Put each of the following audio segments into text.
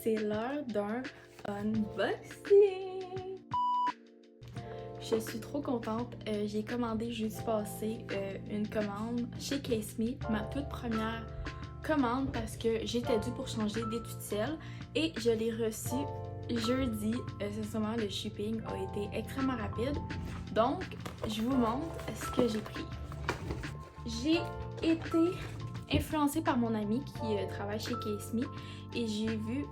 c'est l'heure d'un unboxing! Je suis trop contente, j'ai commandé jeudi passé une commande chez CaseMe, ma toute première commande parce que j'étais due pour changer d'étudielle et je l'ai reçue jeudi. Sincèrement, le shipping a été extrêmement rapide. Donc, je vous montre ce que j'ai pris. J'ai été influencée par mon amie qui travaille chez CaseMe et j'ai vu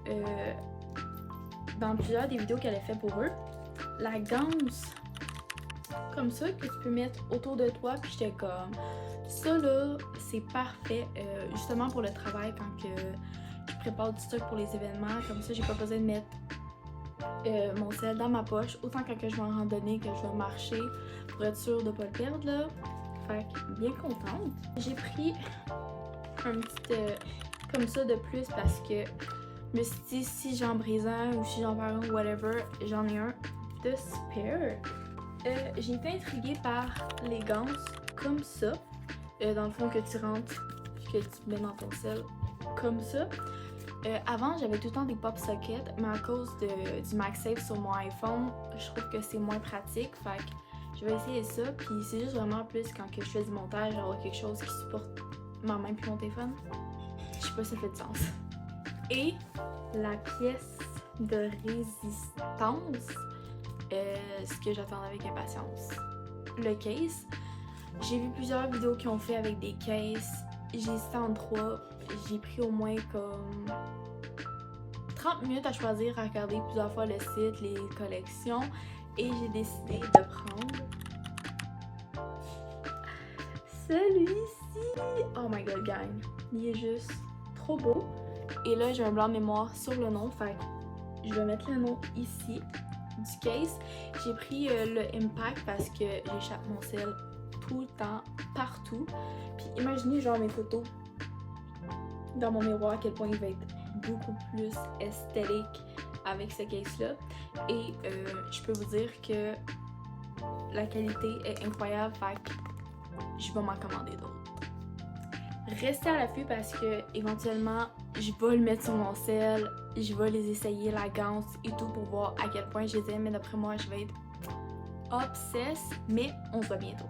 dans plusieurs des vidéos qu'elle a fait pour eux la ganse comme ça que tu peux mettre autour de toi, puis j'étais comme ça là c'est parfait justement pour le travail quand que je prépare du stock pour les événements, comme ça j'ai pas besoin de mettre mon sel dans ma poche, autant quand que je vais en randonnée, que je vais marcher pour être sûre de pas le perdre là. Fait que bien contente. J'ai pris un petit comme ça de plus parce que je me suis dit si j'en brise un ou si j'en perds un, whatever, j'en ai un de spare. J'ai été intriguée par les ganses comme ça, dans le fond que tu rentres que tu mets dans ton sel comme ça. Avant j'avais tout le temps des pop sockets, mais à cause du MagSafe sur mon iPhone, je trouve que c'est moins pratique. Fait que je vais essayer ça, puis c'est juste vraiment plus quand que je fais du montage, avoir quelque chose qui supporte ma main puis mon téléphone. Je sais pas si ça fait du sens. Et la pièce de résistance, ce que j'attends avec impatience. Le case, j'ai vu plusieurs vidéos qui ont fait avec des cases. J'ai hésité en 3. J'ai pris au moins comme 30 minutes à choisir, à regarder plusieurs fois le site, les collections. Et j'ai décidé de prendre celui-ci. Oh my god, gang. Il est juste trop beau. Et là, j'ai un blanc de mémoire sur le nom. Fait que je vais mettre le nom ici du case. J'ai pris le Impact parce que j'échappe mon sel tout le temps, partout. Puis imaginez genre mes photos dans mon miroir, à quel point il va être beaucoup plus esthétique avec ce case-là. Et je peux vous dire que la qualité est incroyable, fait que je vais m'en commander d'autres. Restez à l'affût parce que éventuellement je vais le mettre sur mon sel, je vais les essayer, la ganse et tout pour voir à quel point je les aime, mais d'après moi je vais être obsesse, mais on se voit bientôt.